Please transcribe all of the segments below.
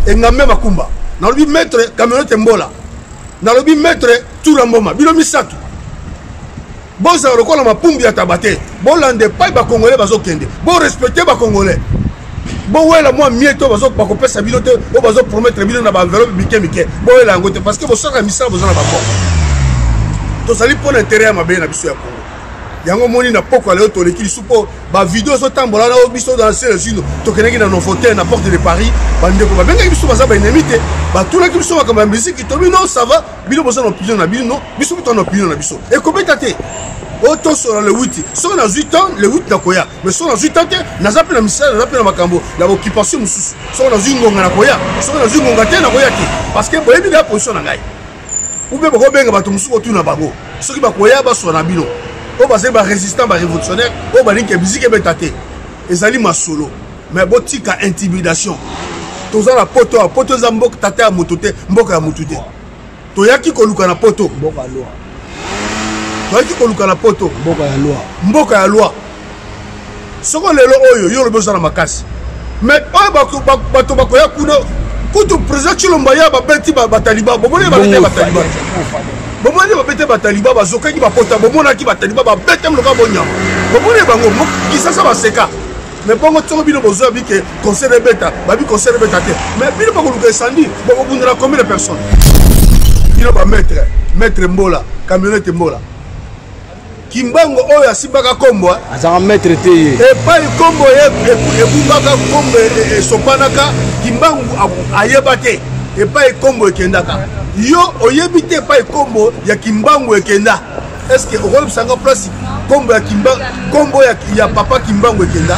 Engamé Makumba. Nalobi maître camionnette Mbola. Nalobi maître Touramboma. Bilomi Satou. Bon, ça recolle ma pumbi à tabaté. Bon, l'ande pas ba Congolais bazo kende. Bon, respecter ba Congolais. Bon, ouais, la moi, mieto bazo pas couper sa bilote. Bon, bazo promettre bilote na ba enveloppe biké. Bon, ouais, la ngote. Parce que vous savez, la mission besoin na ba bon. Donc, ça lui pour l'intérêt à ma bien à biso ya Congo. Yango moni na poko ale to lekili supo ba vidéo so tambola na biso dans le sino to keneki na Novotel na porte de Paris bande ko ba benga biso baza ba ennemi ba tout la biso ba kamba musique to non ça va bilo boza na opinion na bilo non biso to na opinion na biso et comment tate auto sur le 8 so na 8 ans le 8 na koya mais so na 8 ans na zape na misala na zape na makambo la occupation mususu so na zingonga na koya so na zingonga te na koya te parce que boyebi na position na ngai ou bien ko benga bato mususu to na bago soki ba koya ba so na bilo o ba ba résistant ba révolutionnaire o ba linke musique betate ezali masolo mais botika intimidation toza na poto za mboka tata ya motote mboka ya motote to yaki koluka na poto mboka ya loi to yaki koluka na poto mboka ya loi soko lelo oyo yo lobezo na makasi mais oyo bato bakoya kuna kutu président Chilomba ya ba beti ba taliba bomone ba beti ba taliba bomone ba beti ba taliba ba zokaki ba pota bomona ki ba taliba ba beti mloka bonyama bomone bango kisasa ba seka mais bongo tsongo bino bozo bi que conseil de beta ba bi conseil de beta te mais bino ba koluka sandi bo bundira combien de personnes bino ba maître Mbola camionnette Mbola Kimbango oyo asimbaka kombo azanga maître te et pas kombo e bungaka kombo e sopanaka Kimbango ayeba te et pas kombo ekendaka yo oyebi te pas kombo ya Kimbango ekenda est-ce que o sanga place kombo ya Kimbango kombo ya papa Kimbango ekenda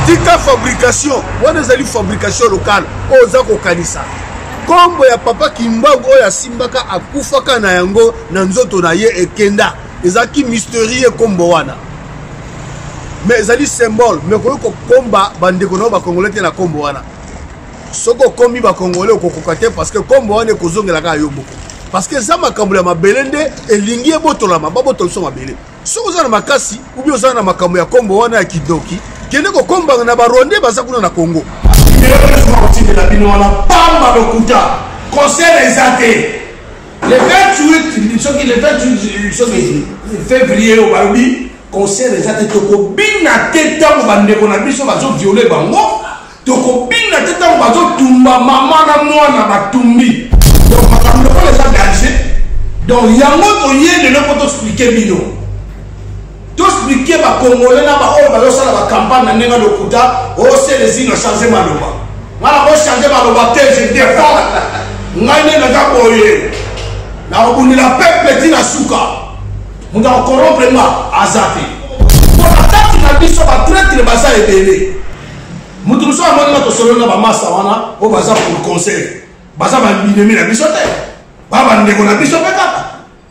tika fabrication wana zali fabrication locale oza ko kanisa kombo ya papa Kimbango oyo asimbaka akufaka na yango na nzoto na ye ekenda ezaki mystérieux kombo wana mais ezali symbole mais ko komba bandeko na ba congolais te na kombo wana soko kombi ba congolais okokoka te parce que kombo wana kozongela ka yobo parce que za makambo ya mabelende elingi ebotola mababo so mabele soko za na makasi ou bien za na makambo ya kombo wana ya kidoki kende ko komba na baronde baza kuna na Congo conseil des athées le 28 février au Barobi conseil des athées toko bina teta ko bandeko na biso bazo violer bango toko bina teta ko bazo tumba mama na mwana batumbi donc makambo ko les a danger donc yango to yé de ko to expliquer bino to expliquer ba congolais na ba o bazo sala ba campagne na nenga lokuta o c'est les îles changer maloba ngala ko changer maloba te je défends ngane na kaboye na obuni la peuple tina suka muda corrompre ma azati pour la tête na biso ba traître baza ebele mutu so amoni na to solo na ba massa wana o baza pour conseil baza ba minemi na biso te ba ndeko na biso peka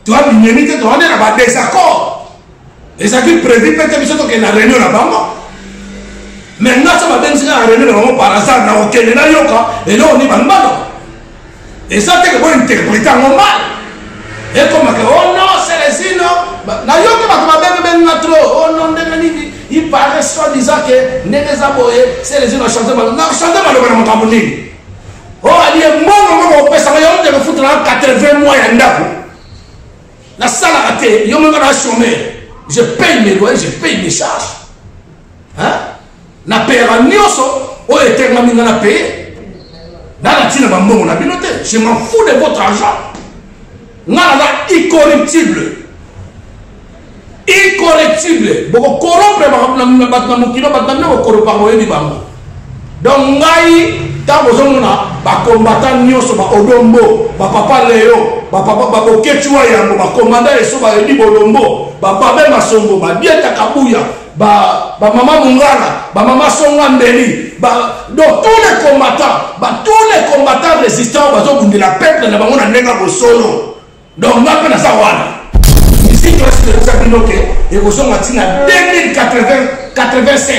to ba minemi te to wana na ba désaccord ezaki prévu peut-être biso to ke na réunion na bango maintenant ça va bien se na réunion na bango par hasard na okende na yoka et là on y va mbano. Et ça, c'est que vous interprétez en mal. Et comme oh non, c'est les îles, non. Oh non, il paraît soi-disant que c'est les îles, on chante mal. Non, chante mal, on va me oh, il est bon, on peut s'en aller, on foutre 80 mois, il y a la salle a raté, il y a même un chômeur. Je paye mes loyers, je paye mes charges. Hein? La paix à Nioso, oh, et terminé la paix. Je m'en fous de votre argent. Nana incorruptible. Incorruptible. Boko corrompre donc ngai ta bozongona ba combattant nyoso ba odombo ba papa Léo ba papa ba bokechwa yango ba commandant eso ba edi bolombo ba babe masongo ba dieta kabuya ba mama Mungala ba mama Songa Mbeli ba donc tous les combattants résistants bazo bundela peuple na bango na nenga bosolo donc na pena sa wana ici toi c'est ça binoke et bozonga tina 2085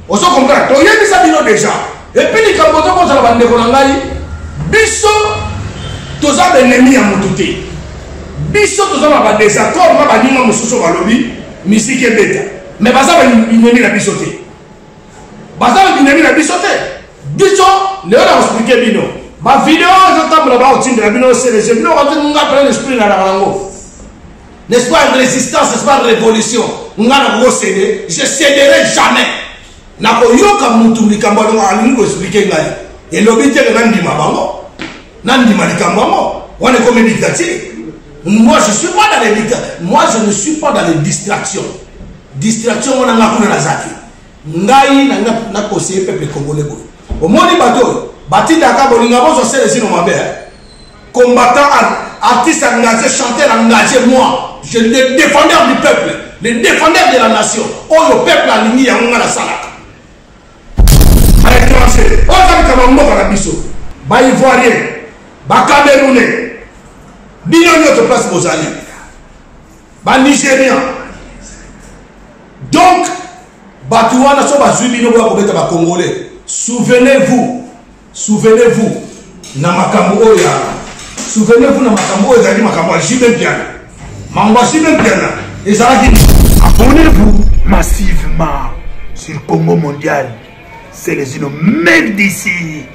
oso comprendre to yebi sa bino déjà et puis les kambozo ko za bande ko ngai biso toza ennemi ya mututé biso toza ba désaccord ma ba ninga mususu balobi misiki beta mais baza ba ennemi la biso te baza ba ennemi la biso te biso leo na expliquer bino ma vidéo j'entends là-bas au titre de bino c'est les bino quand on a plein d'esprit dans la rango n'est-ce pas une résistance n'est-ce pas une révolution on a go céder je céderai jamais na ko yoka mutu likambo ngo alingi ko expliquer ngai et l'obité que nandi malikambo on est comme dictateur. Moi je suis pas dans les dictateurs, moi je ne suis pas dans les distractions. Distraction on a ngakuna nazaki ngai na conseiller peuple congolais boy au moni bato batinda ka bolinga bozo sele sino mabe combattant artiste engagé chanteur engagé moi je le défendeur du peuple le défendeur de la nation oh le peuple a ligné ya ngana salaka allez commencer on va comme mboka na biso ba ivoirien ba camerounais bino notre place bozali ba nigérien. Donc, Batouana so bazubino ba kobeta ba Congolais. Souvenez-vous, na makambo oya. Souvenez-vous na makambo oya zali makambo jibe bien. Mamba jibe bien. Et ça dit abonnez-vous massivement sur Congo Mondial. C'est les même d'ici.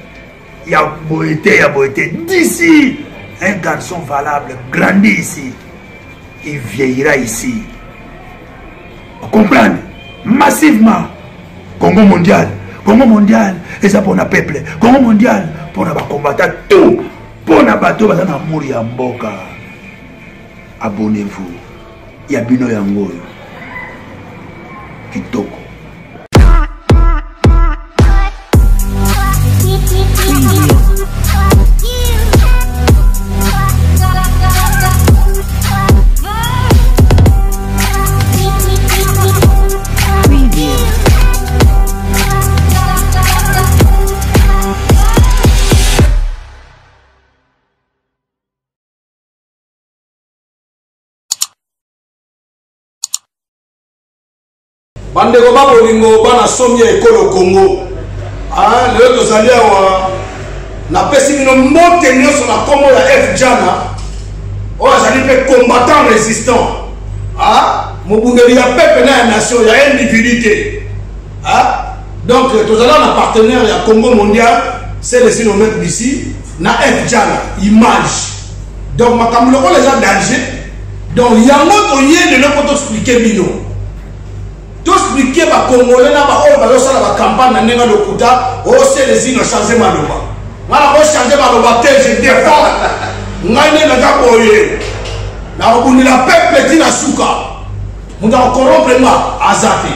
Il y a beauté d'ici. Un garçon valable grandit ici. Il vieillira ici. Vous comprenez? Massivement. Congo Mondial. Congo Mondial. Et ça pour le peuple. Congo Mondial. Pour les combattants. Tout. Pour les bateaux. Pour mourir en boka. Abonnez-vous. Il y a Bino Yango. Kitoko. Bandeko babolingo bana somi ekolo Congo ah leo tozali awa na pesi bino mote nyonso na kombo ya F Jana o azali pe combattant résistant ah mobundeli ya peuple na ya nation ya individualité ah donc tozali na partenaire ya Congo Mondial c'est le signe même ici na F Jana image donc makambo loko les gens danger donc yango toyé de loko to expliquer bino tout expliquer ba Congolais na ba oyo ba sala ba campagne na nenga lokuta o c'est les signes changer maloba ngala ko changer maloba te je défends ngane na ka boye na obuni la peuple tina suka muda corrompre ma azate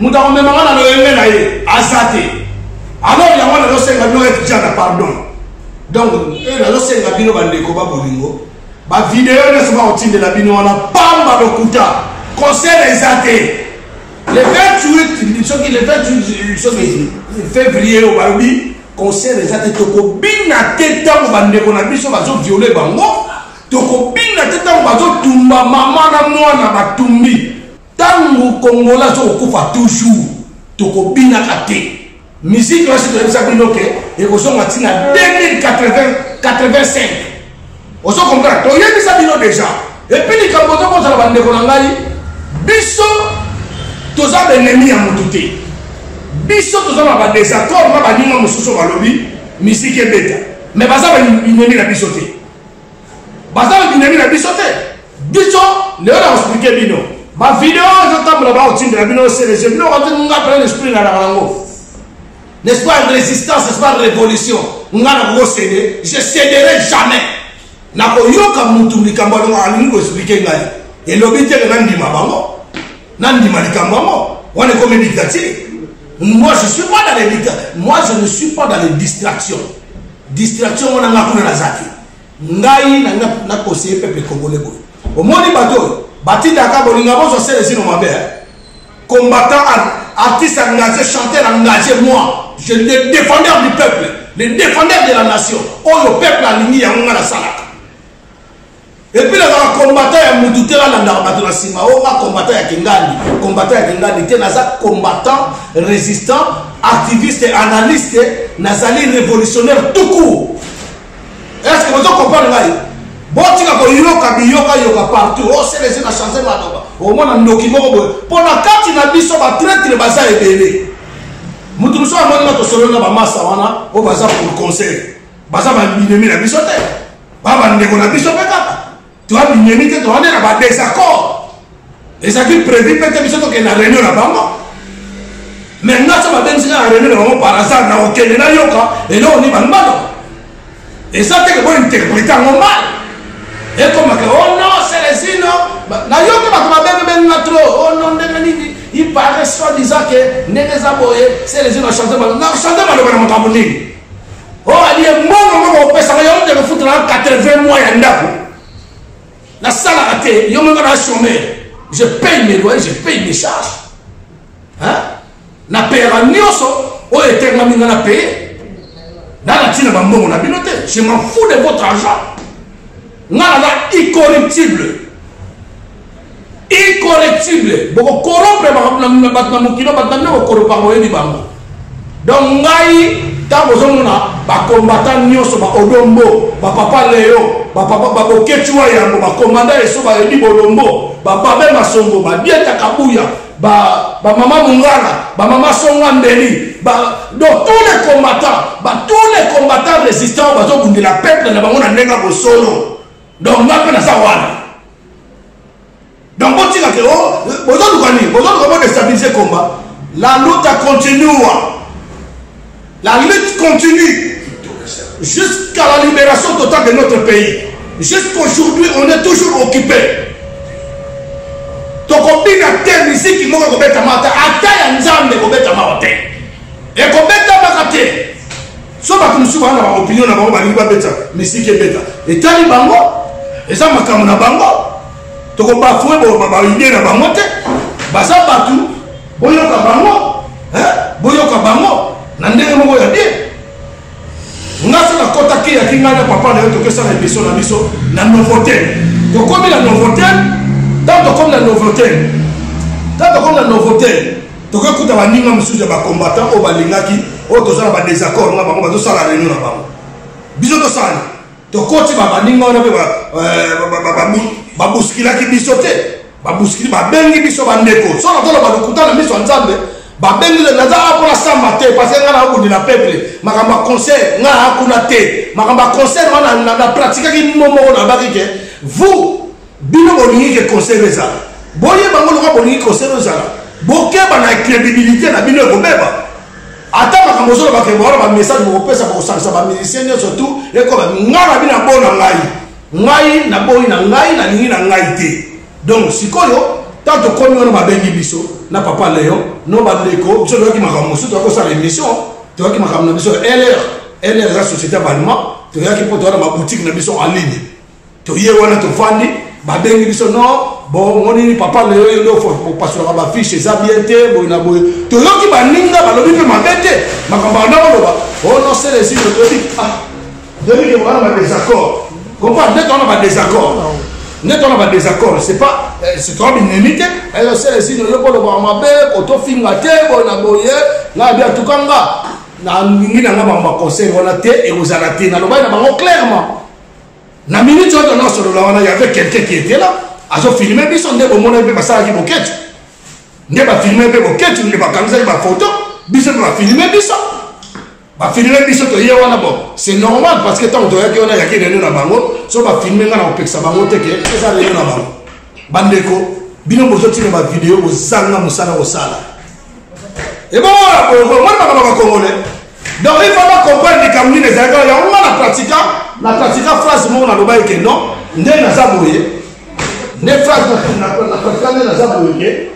muda o mema ngana no yenge na ye azate alors ya wana no senga bino et jana pardon donc e la senga bino bandeko ba bolingo ba vidéo ne sema otinde la bino wana pamba lokuta conseil des athées le 28 février au Barobi conseil des athées toko bina teta ko bandeko na biso bazo violer bango toko bina teta ko bazo tumba mama na mwana batumbi tangu Kongola zo kufa toujours toko bina kate musique là c'est de ça bino ke et ko zonga tina 2085 ozo comprendre to yebi ça bino déjà et puis ni kamboto ko za bandeko na ngai biso toza l'ennemi ya mututé biso toza na ba désaccord na ba ninga mususu balobi musique ebeta mais baza ba ennemi na biso te baza ba ennemi na biso te biso leo na expliquer bino ma vidéo j'entends là-bas au titre de bino c'est les bino quand on a plein d'esprit dans la rango n'est-ce pas une résistance n'est-ce pas une révolution on a go céder je céderai jamais na ko yoka mutu likambo ngo alingi ko expliquer ngai et l'obité que nandi malikambo on est comme dictateur. Moi je suis pas dans les dictateurs, moi je ne suis pas dans les distractions. Distraction on a ngakuna nazaki ngai na conseiller peuple congolais boy au moni bato batinda ka bolinga bozo sele sino mabe combattant artiste engagé chanteur engagé moi je le défendeur du peuple le défendeur de la nation oh le peuple a ligné ya ngana salaka. Et puis les combattants ya mututé là na bato na sima o ma combattant ya Kingani te naza combattant résistant activiste analyste nazali révolutionnaire tout court. Est-ce que vous comprenez ngai botika ko yoka partout o c'est les na changer maloba au moins na ndoki moko boy pona kati na biso ba traître baza ebele mutu so amoni solo na bamasa wana o baza pour concert baza baminemi na biso te babandeko na biso mpe kaka toa minemi te towane na badésaccord ezalaki prévu mpe te biso tokende na réunion na bango mais nga so babengisika na réunion na bango par hasard na okende na yoka eloko ni bangbano eza teke bointerprete yango mal ekomaka oh non Célestino na yoka bato babengebenga trop oh non ndenge nini il paraît soi-disant que ndenge eza boye Célestino achante maloba na makambo nini oh ali mbongo moko opesaka yo ndenge futala 80 mois ya ndako nasalaka te yo monga na chômeur je paye mes loyers je paye mes charges hein na payaka nyonso oyo etengami nga na paye nana ntina bambongo na bino te je m'en fous de votre argent nga naza incorrectible bokokorompre bato na mokilo bato na bino bokoropa boyebi bango donc ngai ntango ozomona bakombatan nyonso baodombo bapapa leo baboketiwa yango bakomanda eso bayebi bolombo bababe masongo badieta kabuya bamama mungala bamama songa mbeli donc tous les combattants résistants bazobundela peuple na bango na ndenge bosolo donc nga mpe naza wana donc botikake bozoluka nini bozoluka bodestabiliser combat la lutte continue. La lutte continue jusqu'à la libération totale de notre pays. Jusqu'aujourd'hui, on est toujours occupé. Tokobina te misiki moko kobeta mata ata ya nzambe kobeta mata. Et kobeta makate. So ba kumsu bana ba opinion na bango balingi babeta misiki ebeta. Etali bango, eza makambo na bango. Tokoba foué ba idée na bango te. Baza batu boyoka bango, boyoka bango. Na ndenge moko ya bien ngasa na kota ki ya kingana papa na yo tokesa na émission na biso na nouveauté tokomi na nouveauté tant tokomi na nouveauté tokokuta baninga mosusu ya bacombattant oyo balingaki oyo tozala badésaccord nga bango bazosala réunion na bango biso tosala tokoti baninga wana mpe babuskilaki biso te babuskili babengi biso bandeko so natoloba lokutana miso ya nzambe babengi naza apola samba te parce que nga na obundi na peuple makambo concert nga akuna te makambo concert wana na pratikaki momoko na baki ke vous bino bolingi ke concert ezala boye bango loka bolingi concert ezala bokeba na crédibilité na bino ekobeba ata makambo ozoloba ke boona bamessage bokopesa bokosangisa bamusicien nyonso surtout ekoba nga na bino bona ngai na boyi na ngai nalingi na ngai te donc sikoyo tant tokomi wana babengi biso na papa leo no bandeko biso toyoki makambo mosusu tokosala émission toyoki makambo na biso LR eza société balma toyoki mpo towana baboutique na biso en ligne toye wana tofandi babengi biso no bon monini papa leo yo ndo opasolaka bafiche eza bien te boye na boye toyoki baninga balobi mpe mabe te makambo anakoloba o non selesino toyoki toyoki wana badésaccord comprendre nde towana badésaccord N'est-on pas désaccord, c'est pas c'est trop bien limité. Alors c'est si nous le voulons ma belle, auto fingate, bon na boye, na bien tout kanga. Na mingi na ngamba conseil wana te et vous arrêtez na loba na bango clairement. Na minute on a sur la wana il y avait quelqu'un qui était là. Azo filmer biso ndé bomona pe basala ki boketu. Ndé ba filmer pe boketu, ndé ba kanza ba photo, biso ba filmer biso. Ba filmer biso to ye wana bon. C'est normal parce que tant que on a yaki réunion na bango, so ba filmer nga na opeksa bango te ke eza réunion na bango. Bandeko, bino bozo tine ba vidéo bo sanga musala ko sala. Et bon voilà, moi na congolais. Donc il faut pas comprendre que comme ni les gars, ya on la pratika phrase mo na loba ke non, ndé na zaboye. Ne phrase na pratika na zaboye.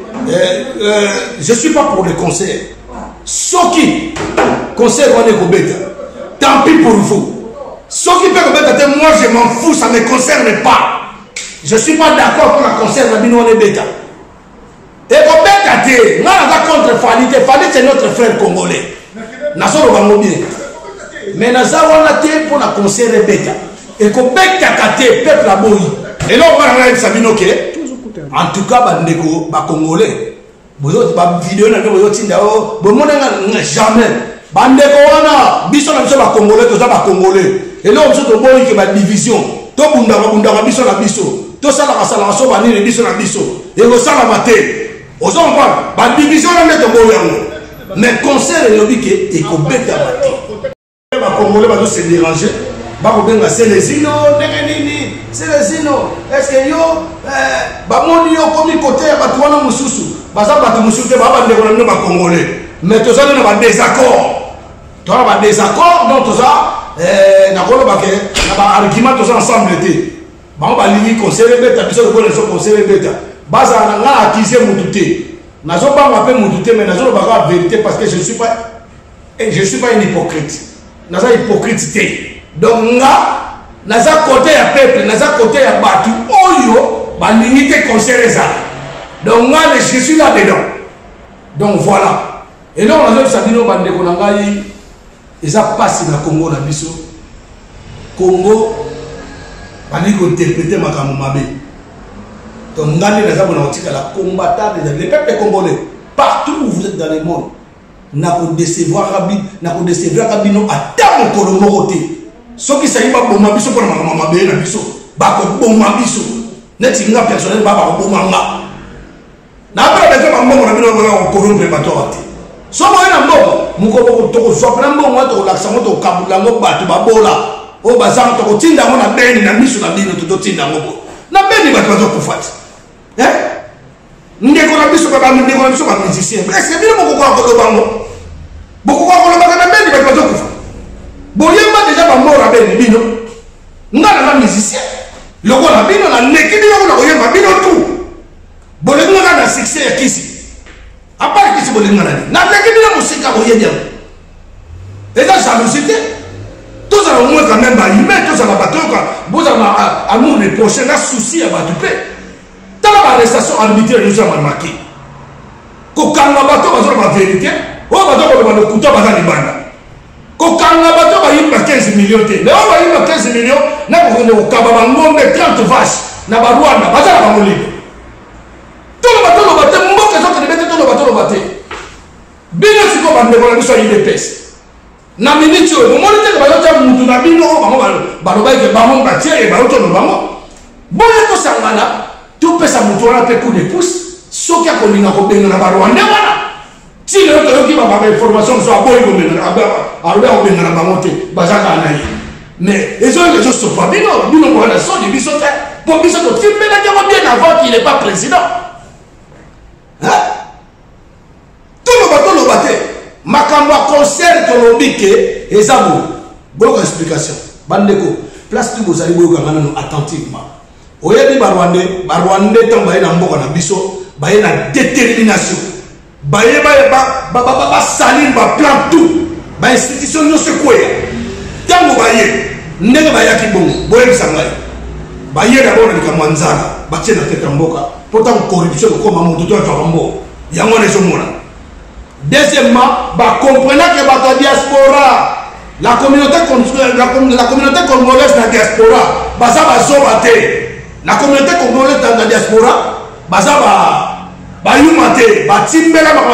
Je suis pas pour les conseils. Soki conseil on est Kobeta. Tant pis pour vous. Soki peut Kobeta, moi je m'en fous, ça ne me concerne pas. Je suis pas d'accord pour la concerne la bino on est bêta. Et Kobeta te, moi je contre Fali, Fali c'est notre frère congolais. Nasoro bango bien. Mais nazawana te pour la concerne bêta. Et Kobeta kate peuple la boyi. Et là on va regarder Sabino ke. En tout cas bandeko ba congolais. Bozo ba vidéo na bozo tinda o bo monanga jamais bandeko wana biso na biso ba congolais to za ba congolais et là on se to boyi ke ba division to bunda biso na biso to sala so ba nini biso na biso e go sala mate ozo ngwa ba division na to boyi yango mais concert elobi ke ekobeta bate bakongolais bazo se déranger bakobenga selezino ndenge nini selezino est-ce que yo bamoni yo komi côté ya bato wana mosusu baza bato mosusu te babandeko na bino bakongolais mais tozali na badésaccord toza na badésaccord donc toza nakoloba ke na baargument toza ensemble te bango balingi conseil ebeta biso lokola so conseil ebeta bazala na nga accuse mutu te nazobanga mpe mutu te mais nazolobaka vérité parce que je suis pas un hypocrite naza hypocrite te donc nga naza côté ya peuple naza côté ya bato oyo balingi te conseil ezala donc nga je suis là dedans donc voilà et donc nazobisa bino bandeko na ngai eza pasi na Congo na biso Congo balingi kointerpréter makambo mabe donc nga nde naza bona kotikala combattant les peuples congolais partout où vous êtes dans le monde na kodecevoir bino ata mokolo moko te soki sayi baboma biso mpona makambo mabe na biso bakoboma biso neti nga personnel bakoboma nga napela beke bambongo na bino bakorompe bato awa te soki oye na mbongo mokolo tokozwa mpena mbongo wana tokolakisa ngo tokabula ngo bato babola oyo bazango tokotinda yango na beni na miso na bino tototinda yango bo na beni bato bazokufa te ndeko na biso ndeko na biso bamusicien eske bino bokokoka kolobango bokokoka kolobaka na beni bato bazokufa boyemba deja bamora beni bino nga na musicien lokola bino na leki bino kuna koyemba bino tu bolengi nga na succès ya kisi apart kisi bolengi nga na nini na leki bino mosika koyebi yango eza jalousie te tozala au moins quand même bahumain tozala bato yoka bozala na amour de prochain na souci ya bato mpe tala baarrestation arbitraire nyonso ya mamaki kokanga bato bazala bavérité oyo bato koloba lokuta baza libanda kokanga bato bayimba 15 millions te mais oyo bayimba 15 millions na kokende kokaba bangombe 30 vache na barwanda bazala bamolibe toloba te mboka ezokende bete toloba te bino siko bandeko na biso ya UDPS na miniti oyo bomoni teke bazotya mutu na bino oyo bango balobaki bango batie baotono bango boye tosangana topesa mutu wana mpe coup de pouce soki akolinga kobenga na barwande wana tino yo toyoki bainformation mosu aboyi alobi akobenga na bango te bazaka na ye mais ezoyoka ezosopa bino bowana soni biso te mpo biso totimbelaki yango bien avant qu'il n'est pas président toloba te makambo ya concert tolobi ke eza boyoka explication bandeko place tu bozali boyokanga nano attentivement oyebi barwande ntango baye na mboka na biso baye na détermination baye basalir baplan tout bainstitution nyonso ekweya ntango baye ndenge bayaki bongo boyebisa ngai baye dabord na likambo ya nzala batie na tete ya mboka mpo ntango corruption ekoma moto to atwaka mboka yango wana ezomona. Deuxièmement, comprenant que la diaspora, la communauté congolaise dans la diaspora, la communauté congolaise dans la diaspora, la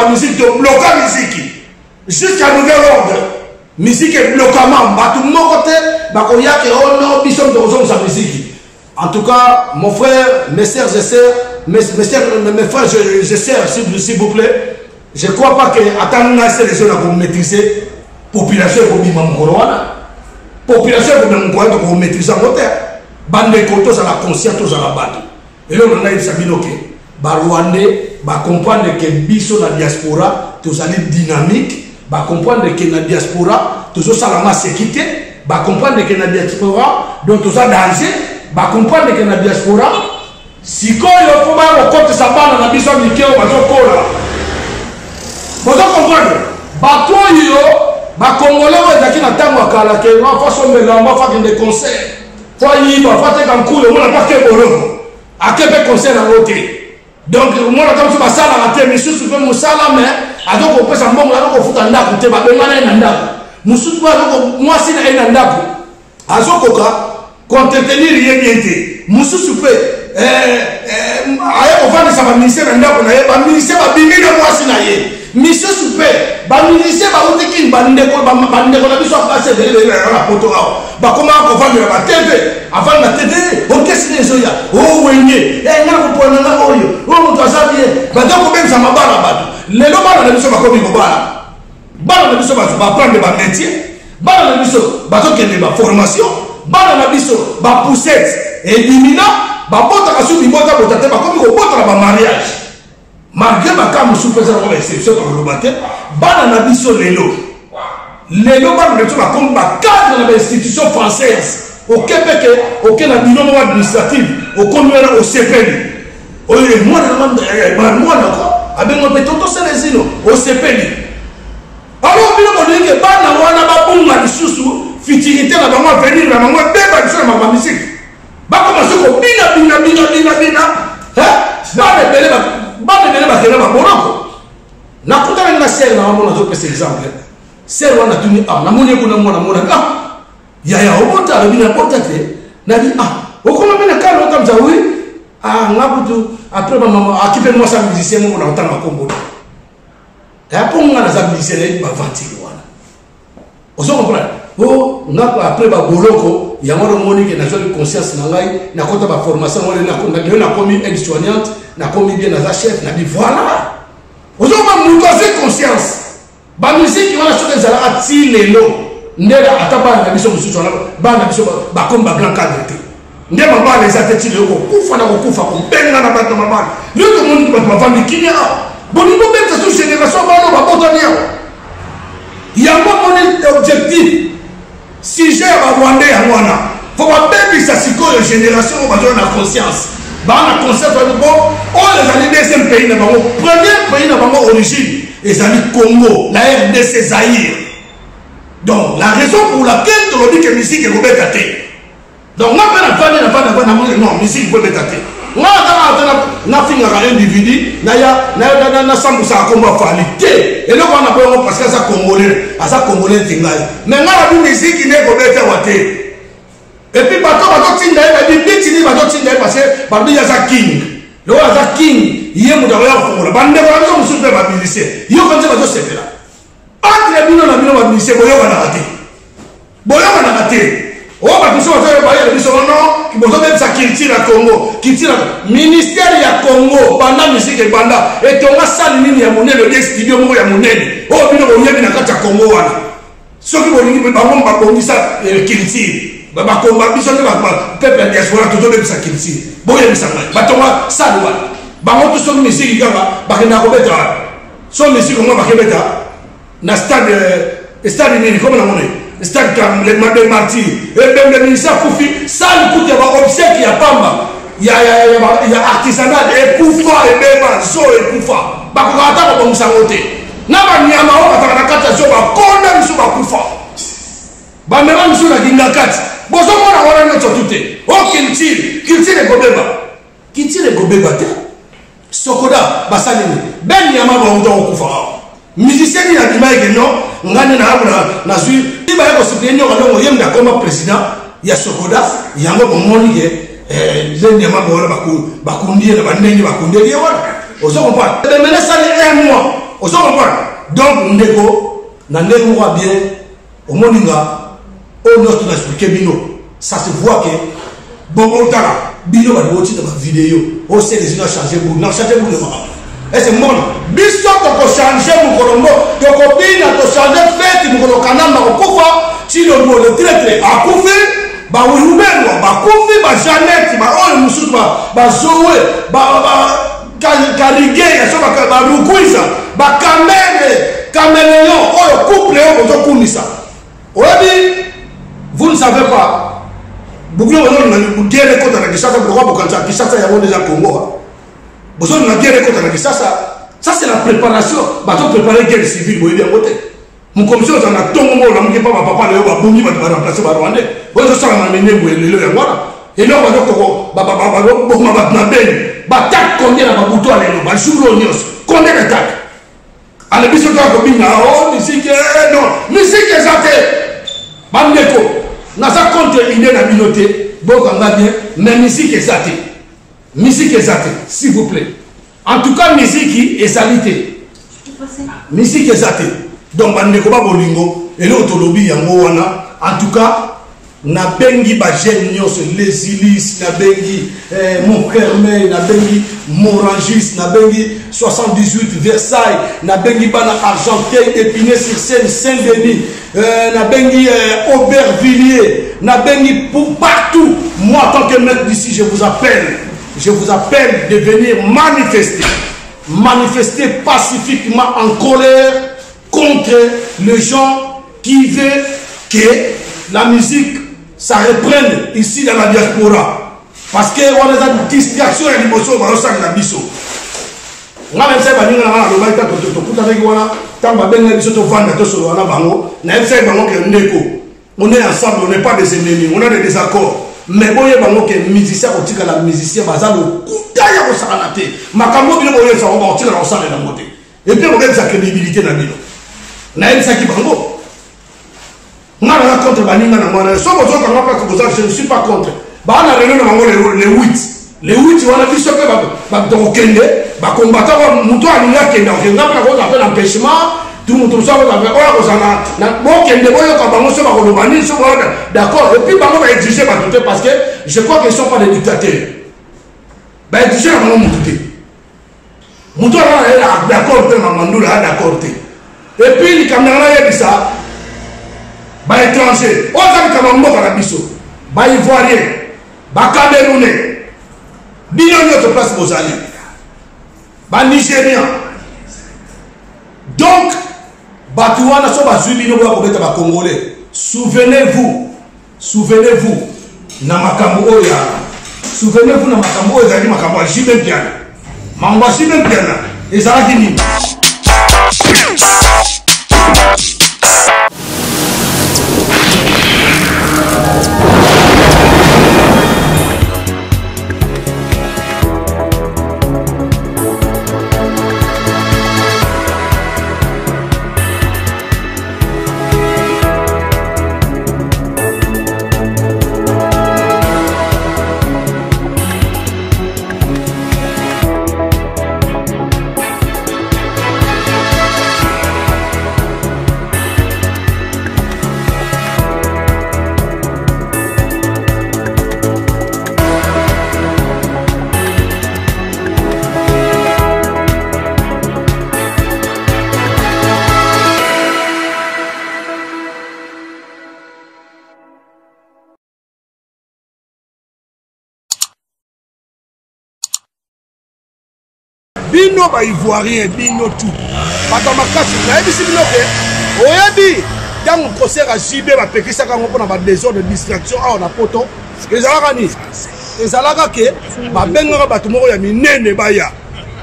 musique de bloquer la musique. Jusqu'à nouvel ordre, musique est bloquement. Tout le monde sa musique. En tout cas, mon frère, mes frères et sœurs, mes frères et sœurs, s'il vous plaît. Je ne crois pas que attendre ces les gens pour maîtriser la population pour bien population pour maîtriser en terre. Bande kotos à la conscience à la batte. Et là on a eu Sabinoke. Rwandais comprendre que biso la diaspora tous allez dynamique, comprendre que la diaspora tous au salama sécurité, comprendre que la diaspora donc tous a danger, comprendre que la diaspora si quoi il faut pas au côté sa bande na biso niké au bateau kola. Vous comprenez? Bato yo, Congolais qui na tango akala ke na façon melamba fa des concerts. Fa yiba fa te kan kule mona pa ke bolo. Akebe concert na hotel. Donc mona comme ça sala na te misusu pe musala mais adoko pesa mbongo adoko futa ndako te ba bengana na ndako. Mususu adoko mwasi na ina ndako. Azokoka contenir yebite. Mususu pe aye ofandisa ba ministère ndako na ye ba ministère ba bimina mwasi na ye. Monsieur Soupé, ministère va vous dire na biso passer de la photo comment vendre la TV avant la TV on qu'est-ce que les oh wenye na vous prenez na oyo oh on doit ça bien donc même ça m'a bala bato les lobala na biso ba komi ko bala bana na biso baprendre bamétier, bana na biso bazokende baformation, bana na biso bapoussette élimina, babotaka su bibota botate bakomi kobotaka bamariage. Malgré baka mosusu mpenza nango baexception bakoloba te, bana na biso lelo bana na biso bakomi bacadre na bainstitution française okepeke oke na bino moko administrative okomi wana osepeli oyo mwana ko abengo mpe totosala ezino osepeli. Alors bino bolingi bana wana babunga lisusu futilité na bango avenir na bango ebeba biso na makambo misiki bakomase kobina bana ebele bakende bamonako nakutanaki na sere na wamona azopesa exemple sere wana tuni namoni ekuna mwana yaya obota alobi nabota te nabi okoma mpe na kala otamisa wi nga kutu apres bamama akipe mwasa musicien moko na kotanga kombola yaponga naza musicien nayebi bavantile wana ozo comprendre nga apres baboloko yango lomonike nazwaki conscience na ngai nakota baformation lelo nakomi aide soignante nakomi bien naza chef nabi voilà ozoma mutu aze conscience bamusiki wana soki ezalaka ti lelo ndela ata bana na biso mosusu wana bana na biso bakomi bagrand cadre te nde mabala eza te ti lelo kokufa na kokufa kobenga na bato mabala lio tomoniki bato bavandi kimia awa bolingo beta so génération bana babotani awa yango moni objectif sujet ya barwandais yango wana fo babebisa sikoyo génération oyo bazala na conscience bana conscience wani bo oyo ezali deuxième pays na bango premier pays na bango origine ezali Congo la RDC Zaïre. Donc la raison pour laquelle tu dis que musique est rebecatée. Donc on a non musique est rebecatée. On a fini un individu na sambu sa combat qualité et là on a pas parce que ça congolais tingai mais on a une musique qui n'est rebecatée et puis bato tinda et puis bitini bato tinda parce que parmi ya za king le za king yé mu dawa fongola bande ba zo musu ba musicien yo quand bato sepela entre bino na bino ba musicien boyo na raté o ba biso ba ya biso non ki bozo même sa culture ya Congo culture ministère ya Congo banda musique et banda et tonga sali nini ya monene le studio moko ya monene o bino bo yebi na kati ya Congo wana soki bolingi bango babongisa culture bakomba biso te peuple diaspora toto bebisa culture boyebisa ngai batonga sali wana bango to soki misiki kaka bakenda kobeta so misiki ngo bakebeta na stade nini comme na mone stade comme le Made Martyr et même le ministère Koufi sali kutia ba obsèque ya pamba ya artisanat et kufa et beba so et kufa bakokata ko musangote na ba nyama o bataka kata so ba konda miso ba kufa ba mera miso na kinga kati bozo mona wana nyoto tute o culture gobeba te sokoda basalini ben nyama ba uta okufa musicien ni adima ekeno ngane na abuna na zui iba yako soutenir ngo yemda comme président ya sokoda yango bomoni ke le nyama ba wala bakundie na bandengi bakundie ye wana ozo comprendre de mener ça un mois ozo comprendre donc ndeko na ndeko wa bien au moninga on doit tout expliquer bino ça se voit que bon tala bino ba boti dans ma vidéo on sait les gens changer pour non changer pour le moment et c'est mon biso to changer mon kolombo to kobina to changer fait mon kolokana ba kofa ti le mot le traité a kofi ba wulubeno ba kofi ba Jeannette ba on mususu ba zowe ba karige ya so ba rukuisa ba kameleon oyo couple oyo to kunisa obi vous ne savez pas beaucoup de guerre contre la Kinshasa pour quand Kinshasa y a déjà Congo besoin de guerre contre la Kinshasa ça c'est la préparation bato préparer guerre civile boyebi en côté mon commission ça na tongo mo la mke papa papa le ba bongi ba remplacer ba Rwandais bozo ça na mené boyelo ya ngwana et là ba ko ba beaucoup ba na ben ba tak combien na ba buto ale ba jour nyos combien d'attaques ale biso to ko binga oh musique non musique exacte bandeko naza contre idée na binoté bon kanga bien mais musique exacte s'il vous plaît en tout cas musique ezalité musique exacte donc bandeko ba bolingo et l'autre lobby yango wana en tout cas na bengi ba jeune nyos les Ilis na bengi mon Kermé na bengi Morangis na bengi 78 Versailles na bengi bana Argenteuil Épinay-sur-Seine Saint-Denis na bengi Aubervilliers na bengi pour partout. Moi en tant que maître d'ici je vous appelle de venir manifester pacifiquement en colère contre les gens qui veulent que la musique ça reprenne ici dans la diaspora. Parce que on a une distraction et l'émotion va ressortir la biso. On a même ça, on a on est ensemble, on n'est pas des ennemis, on a des désaccords. Mais bon, il y a des musiciens qui ont la musicien, ils ont le coup d'ailleurs au Saranate. Ma cambo, il y a des gens qui ont le Saranate. Et puis, on a sa crédibilité dans le bino. On a une saki bango. On a contre Baninga, je ne suis pas contre. On a les 8. Les 8, on a vu ce que va combattre, on a un empêchement. Tout le monde a d'accord. Et puis, on va exiger parce que je crois qu'ils ne sont pas des dictateurs. Bah, exiger la maman Moutou est d'accord, d'accord. Et puis, les caméras, dit ça. Bah, étranger. On a dit que la biso. Bah, ivoirien. Bah, camerounais. Bien, notre place, vos alliés. Bah, nigérien. Donc, Batouana so bazubino ba kobeta ba Congolais. Souvenez-vous na makambo oya. Souvenez-vous na makambo oya zali makambo ya Jibe Piana. Mamba Jibe Piana ezalaki nini? Bino ba ivoirien bino tout. Bato makasi na ebisi bino ke oyebi dans concert à JB ba pekisa ka ngopona ba désordre de distraction a na poto. Ezalaka ni. Ezalaka ke ba benga bato moko ya minene baya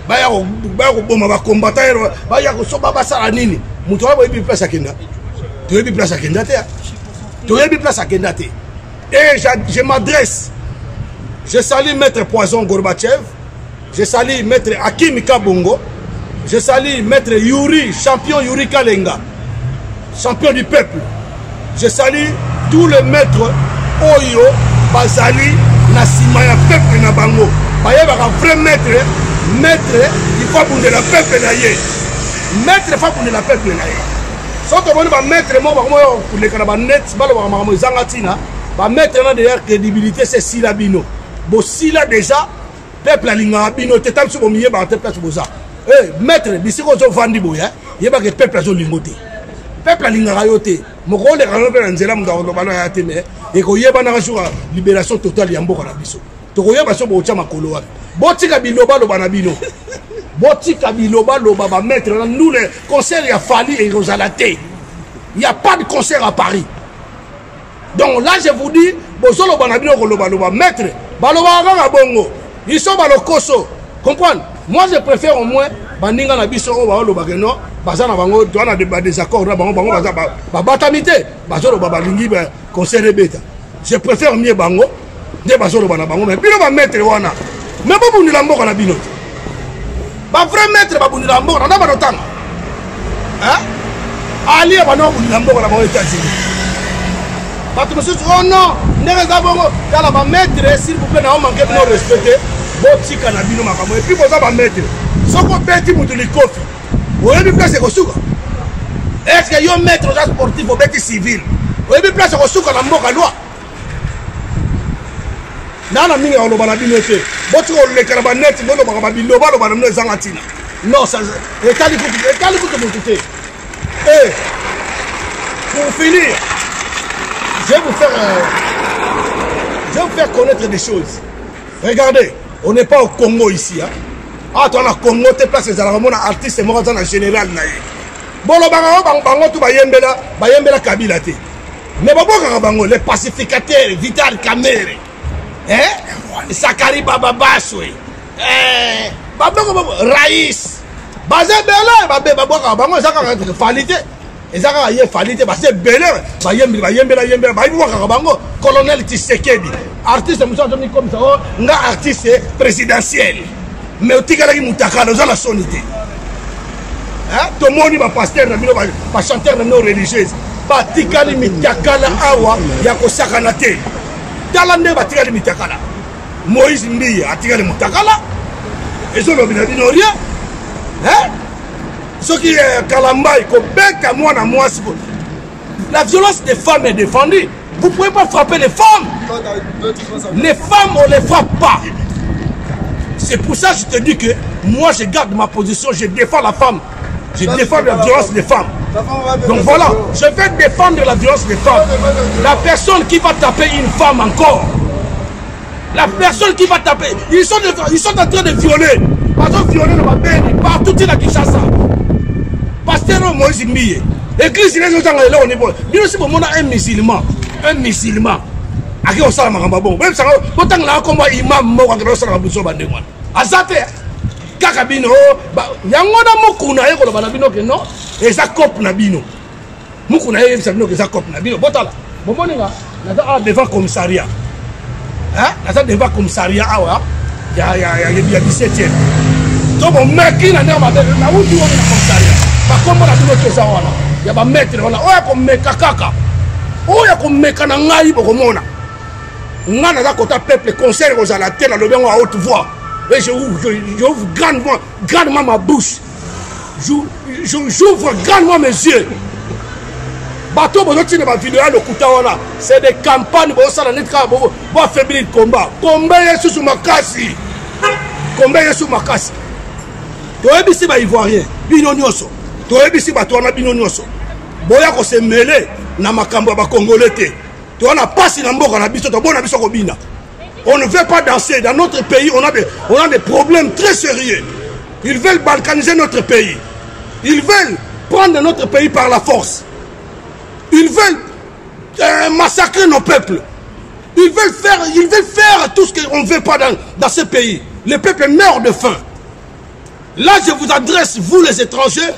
ko boma ba combattant baya ko soba basala nini. Muto ba yebi place akenda. To yebi place akenda te. To yebi place akenda te. Et je m'adresse. Je salue Maître Poison Gorbatchev. Je salue Maître Hakim Kabongo. Je salue Maître Yuri, champion Yuri Kalenga, champion du peuple. Je salue tous les maîtres Oyo, Bazali, Nassimaya, peuple Nabango. Baye baka vrai maître, il faut abonder la peuple naye. Maître, il faut abonder la peuple naye. Sauf que ba maître mo ba mo pour les kanaba net, ba lo ba mo zangatina, ba maître na derrière crédibilité c'est Silabino. Bo Sila déjà peuple alinga bino te tam so miye ba te place boza. Maître bisiko zo vandi boya, yeba ke peuple zo lingote. Peuple alinga yote. Moko le kano pe nzela mudalo bana ya teme e ko yeba na kashuka libération totale ya mboka na biso. To ko yeba so bo cha makolo wa. Botika biloba lo bana bino. Botika biloba lo baba maître na nous le concert ya Fali et Rosalate. Il n'y a pas de concert à Paris. Donc là je vous dis bozolo bana bino ko lo baloba maître baloba nga bongo. Ils sont dans le coso. Comprendre? Moi, je préfère au moins Baninga na biso o ba lo bageno bazana bango doana de désaccord na bango ba batamité bazolo ba balingi ba conseil beta. Je préfère mieux bango de bazolo bana bango mais bino ba mettre wana. Mais ba buni la mboka na bino. Ba vrai maître ba buni la mboka na ba notanga. Hein? Ali ba no buni la mboka na ba États-Unis. Parce que oh non, n'est-ce bongo yala ba maître s'il vous plaît na on manque de respecter. Botika na bino makamo et puis boza ba maître. Soko beti mutu likofi. Oyebi place ko suka. Est-ce que yo maître sportif au beti civil? Oyebi place ko suka na mboka loi. nana mingi oloba na bino te boti olekela baneti bolobaka babiloba loba na bino ezanga ntina non ça etali kutu motu te pour finir je vais vous faire connaître des choses. Regardez, on n'est pas au Congo ici. Hein? Ah, tu as le Congo, tu es placé dans le artiste, c'est moi en général. Bon, le bango, tu vas yembela Kabila. Mais bon, les pacificateurs, Vital Kamerhe, Sakari Baba Baswe, Raïs, Bazé Falité. Et ça a fallu parce que Belé, colonel Tshisekedi, artiste comme ça, un artiste présidentiel. Mais au Tigalaki Moutaka, nous avons la sonité. Tout le monde va pasteur, va chanter de nos religieuses. Pas Tigali Mitakala Awa, Yako Sakanate. Talande va Tigali Mitakala. Moïse Mbi a Tigali Moutakala. Et ça, on n'a rien. Ce qui est Kalamba, la violence des femmes est défendue. Vous ne pouvez pas frapper les femmes. Les femmes, on ne les frappe pas. C'est pour ça que je te dis que moi, je garde ma position, je défends la femme. Je défends la violence des femmes. Donc voilà, je vais défendre la violence des femmes. La personne qui va taper une femme encore, la personne qui va taper, ils sont en train de violer. Par exemple, violer le Babéni, partout il a Kinshasa. Pasteur Moïse Mbiye. Église, il est là au niveau. Bien aussi, on a un musulman. Un musulman. À qui on s'en va bon. Même ça, autant là, comme imam, moi, on s'en va besoin de moi. Azate, Kakabino, Yangona Mokuna, et qu'on a Banabino, que non, et ça cop Nabino. Mokuna, et ça que ça cop Nabino. Botala. Bon, on est devant commissariat. Hein? Devant commissariat, il y a 17e. Donc, on met qui n'a pas de commissariat. Comment la tino kesa wana ya ba maître wana oya ko meka kaka oya ko meka na ngai boko mona ngana za kota peuple conseil aux la terre le bien à haute voix et je ouvre grandement ma bouche j'ouvre grandement mes yeux bateau bozo tine ba vidéo le kuta wana c'est des campagnes bo sala net ka bo affaiblir le combat yesu sous makasi toyebi si ba ivoirien bino nyonso toyebi bato na bino nyonso boya ko se mêler na makambo ba congolais te to na pasi na mboka na biso to bona biso ko bina on ne veut pas danser dans notre pays on a des problèmes très sérieux ils veulent balkaniser notre pays ils veulent prendre notre pays par la force ils veulent massacrer nos peuples ils veulent faire tout ce qu'on ne veut pas dans ce pays les peuples meurent de faim. Là, je vous adresse, vous les étrangers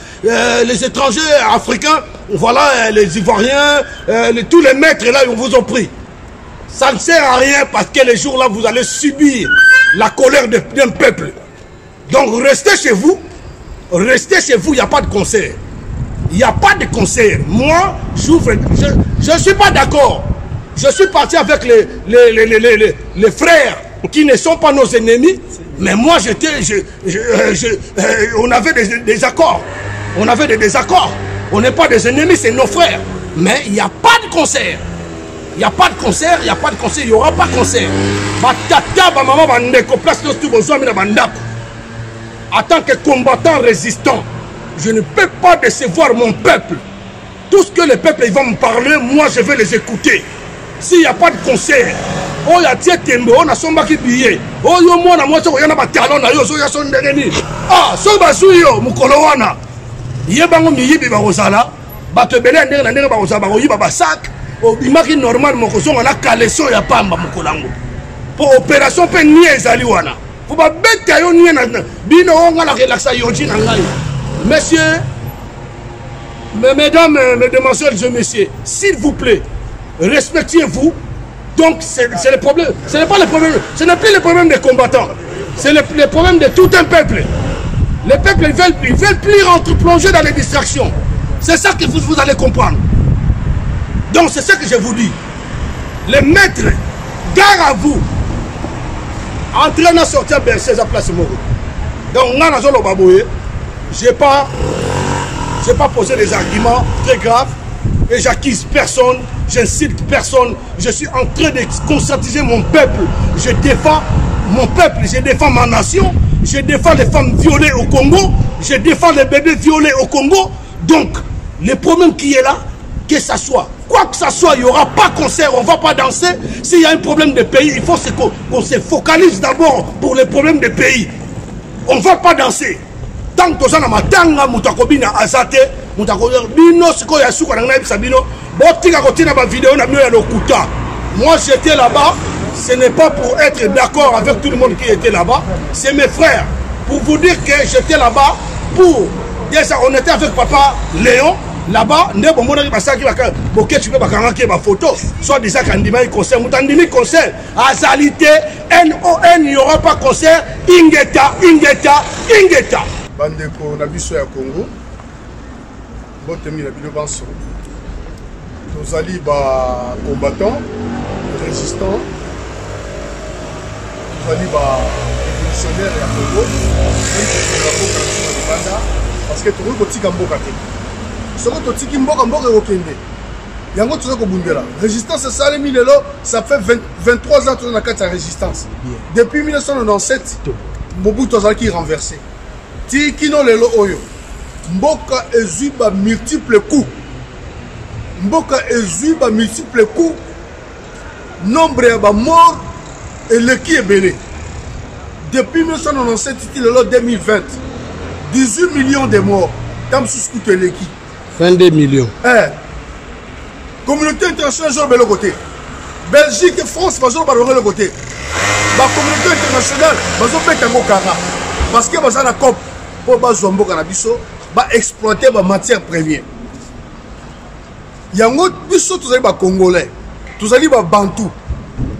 africains, voilà, les Ivoiriens, tous les maîtres là, on vous a pris. Ça ne sert à rien parce que les jours là, vous allez subir la colère d'un peuple. Donc, restez chez vous, il n'y a pas de concert. Il n'y a pas de concert. Moi, je ne suis pas d'accord. Je suis parti avec les frères qui ne sont pas nos ennemis. Mais moi, on avait des accords. On avait des désaccords. On n'est pas des ennemis, c'est nos frères. Mais il n'y a pas de concert. Il n'y a pas de concert, il n'y aura pas de concert. En tant que combattant résistant, je ne peux pas décevoir mon peuple. Tout ce que les peuples vont me parler, moi je vais les écouter. S'il n'y a pas de concert, oh ya tie tembe on a somba ki billet oh yo mona moi soko yana ba talon na yo so ya son ndengeni so basu yo mukolo wana ye bango miyibi ba kozala bato belé ndenge na ndenge ba kozala ba koyiba ba sac o bimaki normal moko songa na kaleso ya pamba mukolango pour opération pe ni ezali wana pour ba beta yo ni na bino onga la relaxa yo ji na ngai messieurs mesdames mesdemoiselles et messieurs s'il vous plaît respectez-vous. Donc c'est le problème, ce n'est pas le problème, ce n'est plus le problème des combattants, c'est le problème de tout un peuple. Les peuples ils veulent plus plonger dans les distractions. C'est ça que vous allez comprendre. Donc c'est ce que je vous dis. Les maîtres, gare à vous. Entraînez à sortir Bercé à place Moro. Donc je n'ai pas posé des arguments très graves. et j'accuse personne, j'incite personne. Je suis en train de conscientiser mon peuple. Je défends mon peuple, je défends ma nation, je défends les femmes violées au Congo, je défends les bébés violés au Congo. Donc, le problème qui est là, que ça soit, quoi que ça soit, il n'y aura pas concert, on ne va pas danser. S'il y a un problème de pays, il faut qu'on se focalise d'abord pour les problèmes de pays. On ne va pas danser. Tant que ça n'a pas tanga mutakobina azate mutakobino siko ya suko na ngai sabino botika kotina ba vidéo na mio ya lokuta. Moi j'étais là-bas, ce n'est pas pour être d'accord avec tout le monde qui était là-bas, c'est mes frères. Pour vous dire que j'étais là-bas pour déjà on était avec papa Léon là-bas, ne bon mona basaki baka boké tu peux bakanga ke ba photo soit déjà kandima concert mutandimi concert azalité NON il n'y aura pas concert ingeta. Bandeko na biso ya Congo botemi na bino banso tozali ba combattant résistant tozali ba révolutionnaire ya Congo parce que tokoki kotika mboka te soko totiki mboka ekokende yango toza kobundela résistance esalemi lelo ça fait 23 ans toza na kati ya résistance depuis 1997 Mobutu azalaki renversé Tikino lelo oyo mboka ezwi ba multiples coups nombre ya ba mort eleki ebele depuis 1997 lelo 2020 18 millions de morts tam susku eleki 22 millions communauté internationale sur le côté Belgique et France bazo ba le côté ba communauté internationale bazo peta ngokara parce que baza na COP pour bazombo kana biso ba exploiter ba matière première yango biso tozali ba congolais tozali ba bantu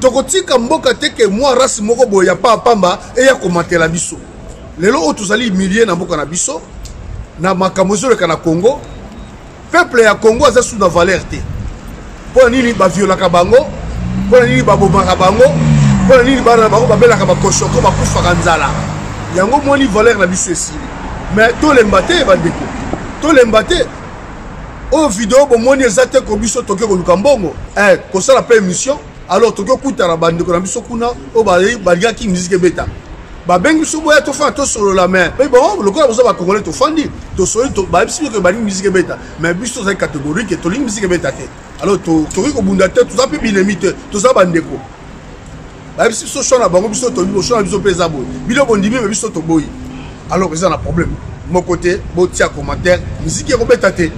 tokotika mboka teke moi race moko boya ya pa pamba et ya komatela biso lelo o tozali milliers na mboka na biso na makamozo le kana Congo peuple ya Congo aza sous na valeur te pour nini ba violaka bango pour nini ba bomaka bango pour nini ba bango ba belaka ba koshoko ba kufa nzala yango moni valeur na biso esili mais to lembate bandeko to lembate o vidéo bo moni ezate ko biso toke ko lukambongo ko sala pe émission alors toke kutara bandeko na biso kuna o ba ki musique beta ba bengi so boya to fa to solo la main mais bon le quoi ba congolais to fandi to solo to ba biso ke ba musique beta mais biso c'est catégorique to musique beta te alors to ko bunda te to za pe binemite to za bandeko ba biso so shona bango biso to shona biso pesa boy bilo bondimi mais biso to boy alors ils ont un problème mon côté bon tia commentaire musique est robeta te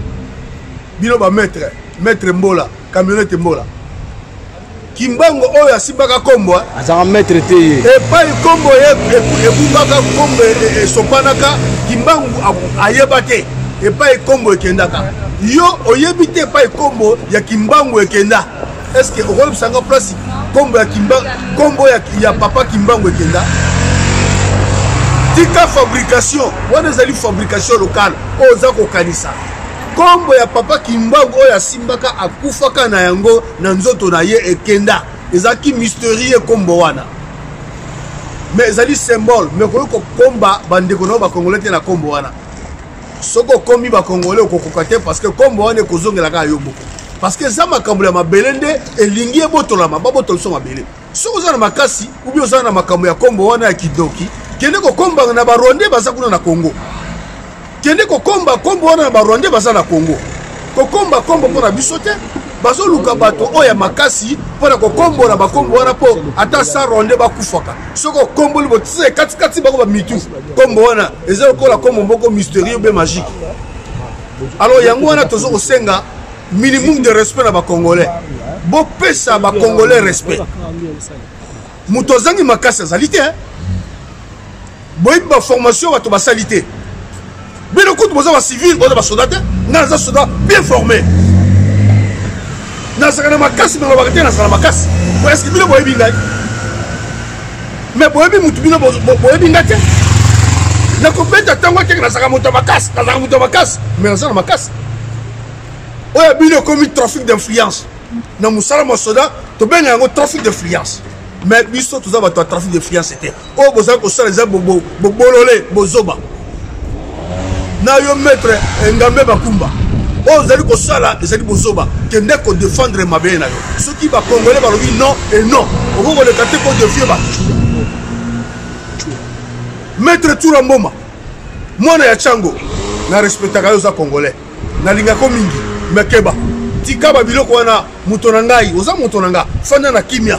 bilo ba maître mbola camionnette mbola kimbango oyo asimbaka kombo azanga maître te et pas kombo et bubaka kombo et sopanaka kimbango ayeba te et pas kombo ekendaka yo oyebi te pas kombo ya kimbango ekenda est-ce que au rôle sanga place kombo ya kimbango kombo ya papa kimbango ekenda tika fabrication wana ezali fabrication locale oza kokanisa kombo ya papa kimbango oyo asimbaka akufaka na yango na nzoto na ye ekenda ezaki mystérieux kombo wana mais ezali symbole mais koyoko komba bandeko na ba congolais te na kombo wana soko kombi ba congolais okokoka te parce que kombo wana ekozongelaka yo boko parce que za makambo ya mabele nde elingi ebotolama babotolo so mabele soko oza na makasi ubi oza na makambo ya kombo wana ya kidoki kende kokomba na barwandais baza kuna na Congo kende kokomba kombo wana na barwandais baza na Congo kokomba kombo mpona biso te bazoluka bato oyo ya makasi mpona kokombola bakombo wana mpo ata sa rwandais bakufaka soko okomboli botisa katikati bako bamitu kombo wana eza lokola kombo moko mystérieux be magique alors yango wana tozo kosenga minimum de respect na bacongolais bopesa bacongolais respect moto azangi makasi azali te boyebi baformation bato basali te bino kutu boza bacivile boza basoda te nga naza soda bien formé nazaka na makasi nalobaka te nazala na makasi eske bino boyebi ngai mais boyebi mutu bino boyebi ngai te nakobeta ntango akeke nazaka moto ya makasi mais naza na makasi oyo bino ekomi trafic d'influence na mosala mosoda tobenga yango trafic d'influence mais biso toza bato ya trafic d'influence te oyo bozala kosala eza bobolole bozoba na yo maître Ngambe Bakumba ozali kosala ezali bozoba kende ko défendre mabe na yo soki ba congolais ba lobi non et non oko ko le kate ko défier ba maître Toura Mboma mwana ya Chango na respectaka yo za congolais na linga ko mingi mekeba tika ba biloko wana muto na ngai oza muto na nga fanda na kimia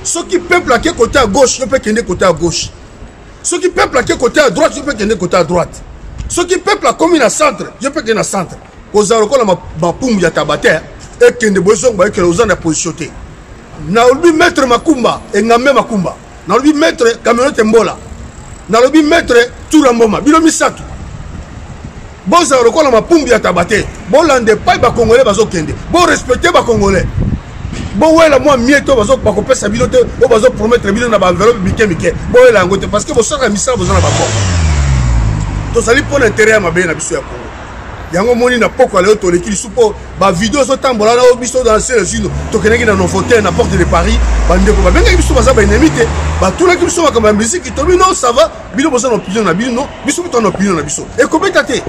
soki peuple a côté à gauche, je peux kende côté à gauche. Ceux qui peuple a côté à droite, je peux kende côté à droite. Ceux qui peuple a commis à centre, je peux kende à centre. Aux arocos ma poum ya tabate et kende boson ba que aux en a positionné. Na obi mettre makumba et ngamé makumba. Na obi mettre camionnette mbola. Na obi mettre Toura Mboma. Bilo misatu. Bon arocos ma poum ya tabate. Bon lande pas ba congolais bazo kende. Bon respecter ba congolais. Bon ouais la moi mieto bazo ba ko pesa bilote o bazo promettre bilo na ba enveloppe mike bon ouais la ngote parce que bo saka misala bozo na ba ko to sali pour l'intérêt ya mabe na biso ya Congo yango moni na poko ale to lekili supo ba vidéo so tambola na biso dans le sino to keneki na Novotel na porte de Paris bande ko ba benga biso baza ba enemité ba tout la biso ba comme musique to non ça va bilo bozo na opinion na bilo non biso to na opinion na biso et kobetate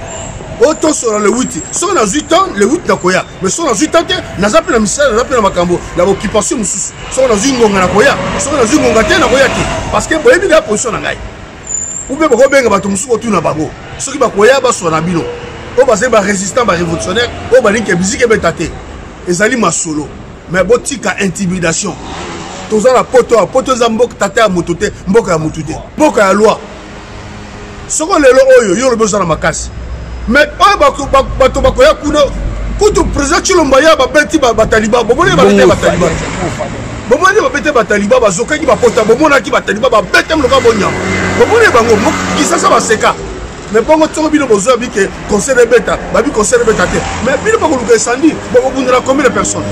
auto sur le 8 sur na 8 ans le 8 na koya mais sur na 8 ans na zape na misala na zape na makambo la occupation mususu sur na zingonga na koya sur na zingonga te na koya te parce que boyebi la position na ngai ou bien bako benga bato mususu otu na bango soki bakoya ba sur na bino o ba se ba résistant ba révolutionnaire o ba linke musique betate ezali masolo mais botika intimidation toza la poto za mboka tata ya motote mboka ya motote mboka ya loi soko lelo oyo yo lobezo na makasi mais bato bakoya kuna kutu président Chilomba ya babeti bataliba bomoni babete bataliba bomoni babete bataliba bazokaki bapota bomona ki bataliba babete mloka bonyama bomoni bango kisasa baseka mais bongo tsongo bino bozo bike conseil de beta babi conseil de beta te mais bino bakoluka esandi bakobundela combien de personnes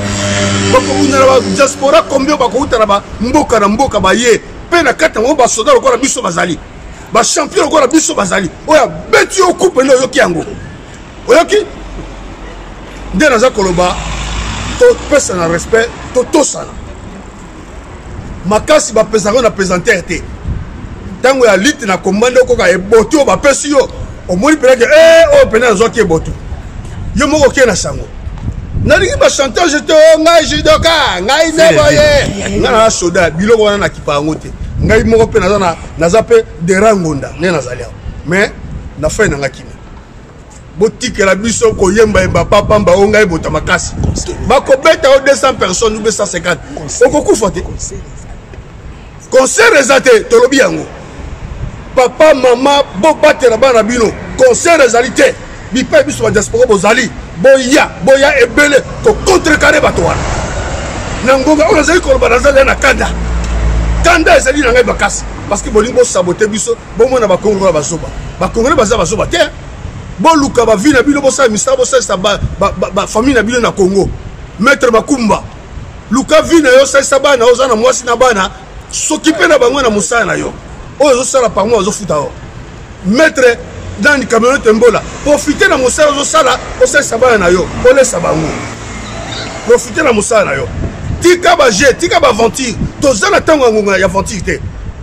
bakobundela ba diaspora combien bakouta na mboka na mboka baye pe na kata ngo basoda lokola biso bazali ba champion lokola biso bazali oya beti yo coupe no yoki yango oyoki nde naza koloba to pesa na respect to tosana makasi bapesaka na présenter te tango ya lite na kombande okoka eboti oyo bapesi yo omoni penake oyo pene nazwaki ebotu yo moko oke na sango nalingi bachantage te ngai jidoka ngai neboye nga na soda biloko wana na kipa yango te ngai moko mpe naza mpe derangonda nde nazali awa mais na fai na nga kimi botikela biso koyembayemba papamba o ngai bota makasi bakobeta o 200 personnes ou 250 okokufa te concert eza te tolobi yango papa mama bobatela bana bino concert ezali te bipai biso badiaspora bozali boya ebele kocontrecarre bato wana na ngonga oyo nazali koloba nazali na kanda ezali na ngai bakasi parce que bolingi bosabote biso bomona bakongolais bazoba bakongolais baza bazoba te boluka bavi na bino bosala misala bosalisa bafamille na bino na Congo maître Makumba luka vi na yo salisa bana oza na mwasi na bana s'occuper na bango na mosala na yo oyo ozosala pango ozofuta yo maître dans camionnette mbola profiter na mosala ozosala osalisa bana na yo olesa bango profiter na mosala na yo tika baje tika baventure toza na ntango ya ngonga ya venture te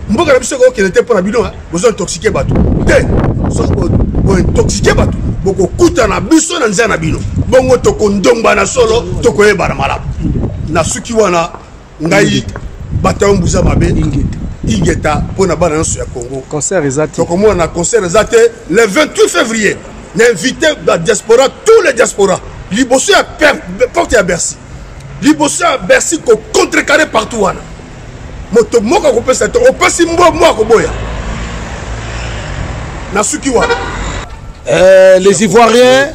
mboka na biso kokende te mpo na bino bozo intoxike bato te soki bointoxike bato bokokuta na biso na nzela na bino bongo tokondongba na solo tokoyebana malamu na suki wana ngai batayo mbuza mabe ingeta mpona bana nyonso ya Congo concert eza te tokomona na concert eza te le 28 février na invité ba diaspora tous les diaspora liboso ya porte ya Bercy liboso ya Bercy ko contrecarré partout wana moto moko kopesa te opesi mbo moko boya na suki wana les Ivoiriens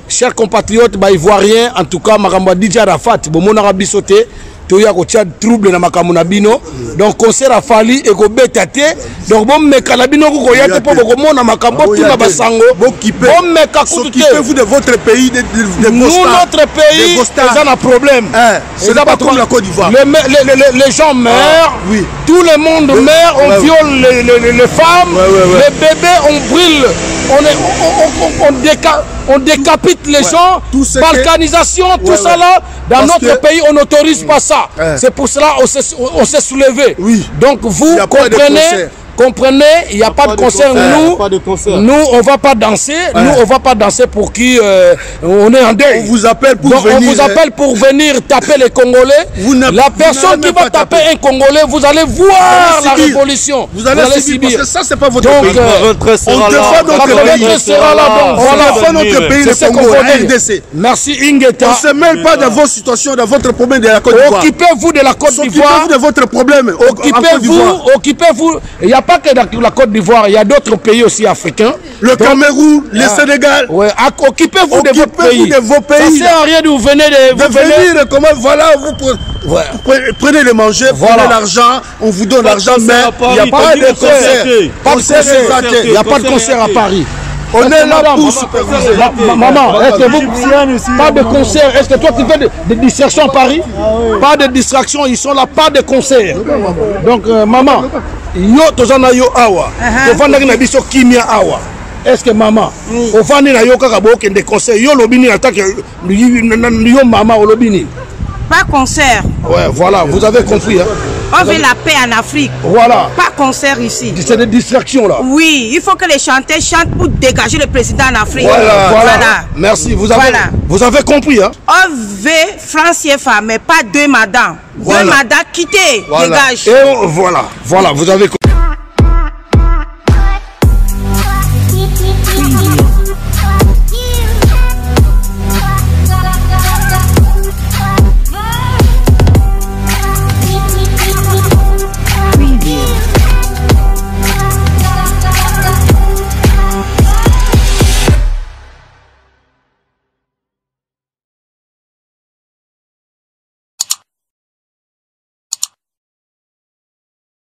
chers compatriotes ivoiriens en tout cas makambo DJ Arafat bomona biso te toya ko tia trouble na makambo na bino donc concert afali et ko beta te donc bom meka na bino ko ya te po ko mona makambo tuna basango bom meka s'occupez-vous de votre pays de nous notre pays ça a un problème c'est pas comme la Côte d'Ivoire les gens meurent oui. Tout le monde meurt on viole les femmes les bébés on brûle on décapite les gens balkanisation tout ça là dans notre pays on n'autorise pas ça c'est pour cela on s'est soulevé donc vous comprenez comprenez, il n'y a pas de concert. Nous, on ne va pas danser. Nous, on ne va pas danser pour qui on est en deuil. On vous appelle pour donc, venir. On vous appelle pour venir taper les Congolais. La personne qui va taper un Congolais, vous allez voir la révolution. Vous allez subir. Parce que ça, c'est pas votre donc, pays. On défend notre pays. On défend notre pays, le Congo, RDC. Merci Ingeta. On ne se mêle pas dans vos situations, dans votre problème de la Côte d'Ivoire. Occupez-vous de la Côte d'Ivoire. Occupez-vous de votre problème. Occupez-vous. Il n'y a pas que la Côte d'Ivoire, il y a d'autres pays aussi africains. Le Cameroun, le Sénégal. Ouais, occupez-vous de votre pays. De vos pays. Ça sert à rien de vous venir venir. Comment voilà, vous prenez le manger, prenez l'argent, on vous donne l'argent, mais il n'y a pas de concert. Il n'y a pas de concert à Paris. On est là pour superviser. Maman, est-ce que vous... Pas de concert. Est-ce que toi tu fais des distractions à Paris? Pas de distractions, ils sont là, pas de concert. Donc, maman, yo tozana yo awa. Tofanda na biso kimia awa. Est-ce que maman, au fandi na yo kaka boke de concert, yo lobini attaque yo maman au lobini. Pas concert. Ouais, voilà, vous avez compris. Hein? On veut la paix en Afrique. Voilà. Pas concert ici. C'est des distractions là. Oui, il faut que les chanteurs chantent pour dégager le président en Afrique. Voilà. Merci. Vous avez compris. Hein? On veut France CFA, mais pas deux madames. Deux madames quittez. Dégage. Et voilà. Vous avez compris.